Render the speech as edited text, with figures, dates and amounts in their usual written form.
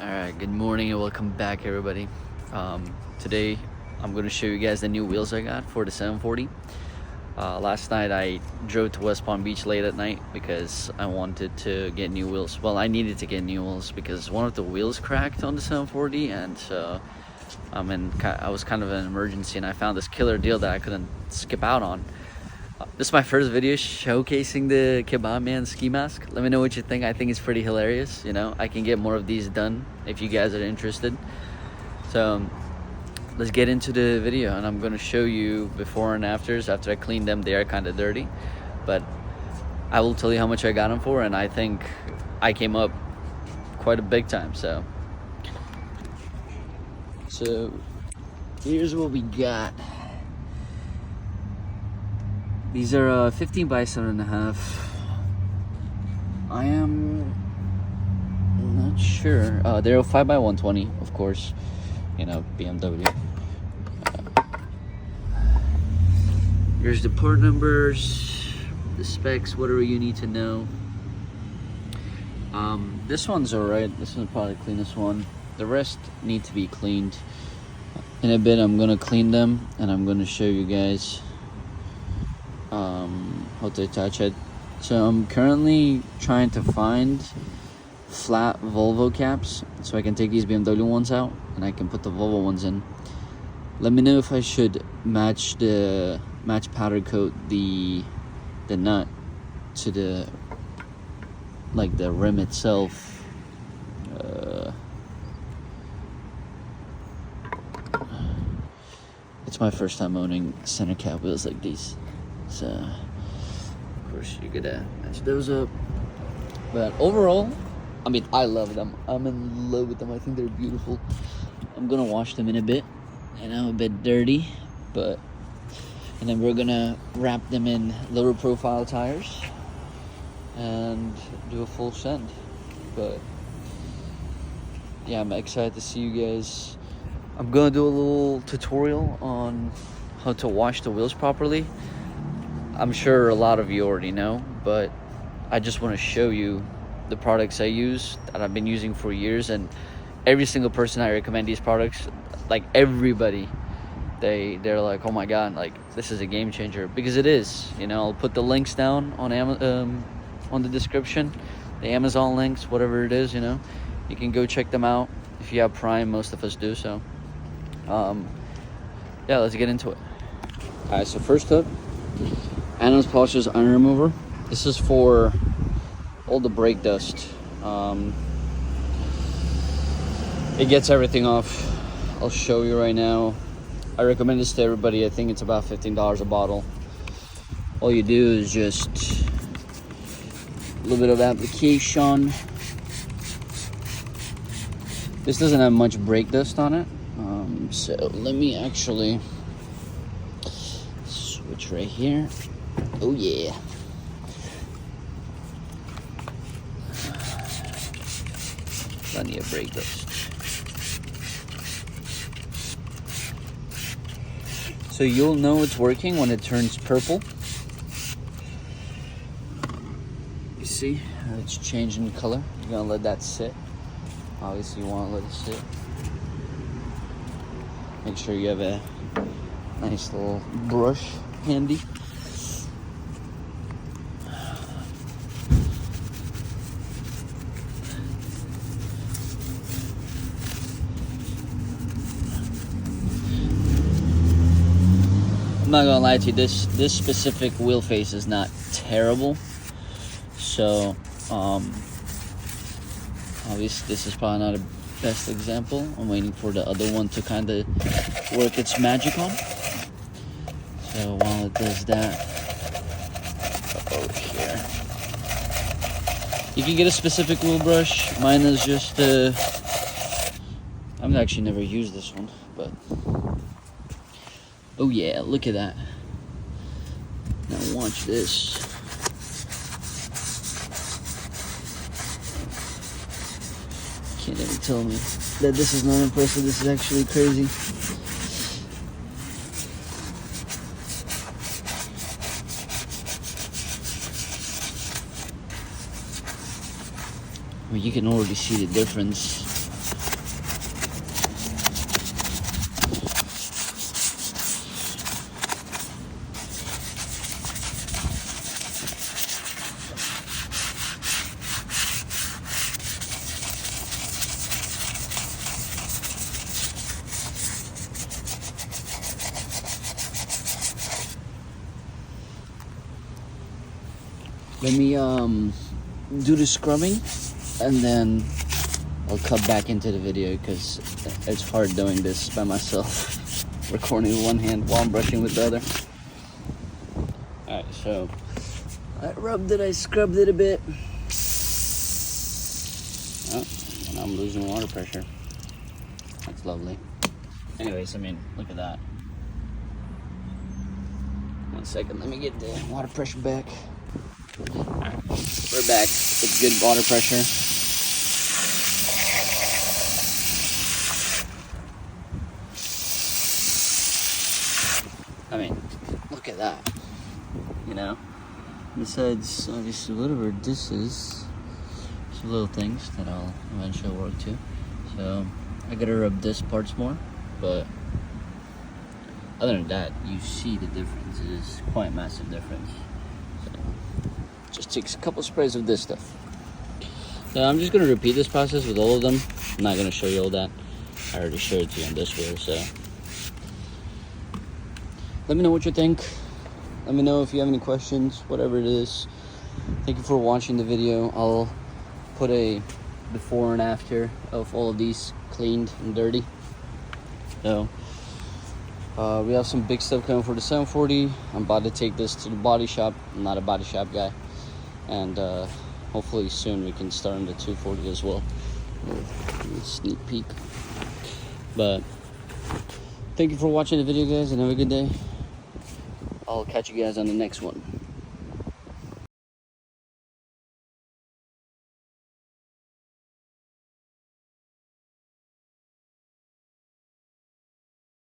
Alright, good morning and welcome back everybody. Today I'm going to show you guys the new wheels I got for the 740. Last night I drove to West Palm Beach late at night because I wanted to get new wheels. Well, I needed to get new wheels because one of the wheels cracked on the 740, and I was kind of an emergency, and I found this killer deal that I couldn't skip out on. This is my first video showcasing the Kebab Man ski mask. Let me know what you think. I think it's pretty hilarious. You know, I can get more of these done if you guys are interested. So let's get into the video, and I'm going to show you before and afters. After I cleaned them, they are kind of dirty, but I will tell you how much I got them for, and I think I came up quite a big time. So here's what we got. These are 15 by 7.5. I am not sure. They're 5 by 120, of course. You know, BMW. Here's the part numbers, the specs, whatever you need to know. This one's alright. This one's probably the cleanest one. The rest need to be cleaned. In a bit, I'm gonna clean them, and I'm gonna show you guys how to attach it. So I'm currently trying to find flat Volvo caps so I can take these BMW ones out and I can put the Volvo ones in. Let me know if I should match powder coat the nut to the rim itself. It's my first time owning center cap wheels like these, so of course you're gonna match those up. But overall, I mean, I love them. I'm in love with them. I think they're beautiful. I'm gonna wash them in a bit. I know, a bit dirty, and then we're gonna wrap them in lower profile tires and do a full send. But yeah, I'm excited to see you guys. I'm gonna do a little tutorial on how to wash the wheels properly. I'm sure a lot of you already know, but I just want to show you the products I use that I've been using for years, and every single person I recommend these products, like everybody, they're like, oh my god, like this is a game changer, because it is. You know, I'll put the links down on on the description, the Amazon links, whatever it is. You know, you can go check them out if you have Prime. Most of us do. So yeah, let's get into it. All right, so first up, Adams Polisher's iron remover. This is for all the brake dust. It gets everything off. I'll show you right now. I recommend this to everybody. I think it's about $15 a bottle. All you do is just a little bit of application. This doesn't have much brake dust on it, so let me actually switch right here. Oh yeah. Plenty of brake dust. So you'll know it's working when it turns purple. You see, it's changing color. You're gonna let that sit. Obviously, you want to let it sit. Make sure you have a nice little brush handy. I'm not gonna lie to you, this specific wheel face is not terrible. So obviously this is probably not a best example. I'm waiting for the other one to kind of work its magic on. So while it does that, over here, you can get a specific wheel brush. Mine is just I've actually never used this one, but oh yeah, look at that. Now watch this. Can't even tell me that this is not impressive. This is actually crazy. Well, you can already see the difference. let me do the scrubbing, and then I'll cut back into the video because it's hard doing this by myself. Recording with one hand while I'm brushing with the other. Alright, so I rubbed it, I scrubbed it a bit. Oh, and I'm losing water pressure. That's lovely. Anyways, I mean, look at that. 1 second, let me get the water pressure back. Alright, we're back with good water pressure. I mean, look at that. You know? Besides, obviously, whatever this is, some little things that I'll eventually work to. So, I gotta rub this parts more, but other than that, you see the difference. It is quite a massive difference. So, just takes a couple sprays of this stuff. So I'm just gonna repeat this process with all of them. I'm not gonna show you all that. I already showed it to you on this wheel, so. Let me know what you think. Let me know if you have any questions, whatever it is. Thank you for watching the video. I'll put a before and after of all of these cleaned and dirty. So we have some big stuff coming for the 740. I'm about to take this to the body shop. I'm not a body shop guy. And hopefully soon we can start on the 240 as well. A little sneak peek. But thank you for watching the video, guys, and have a good day. I'll catch you guys on the next one.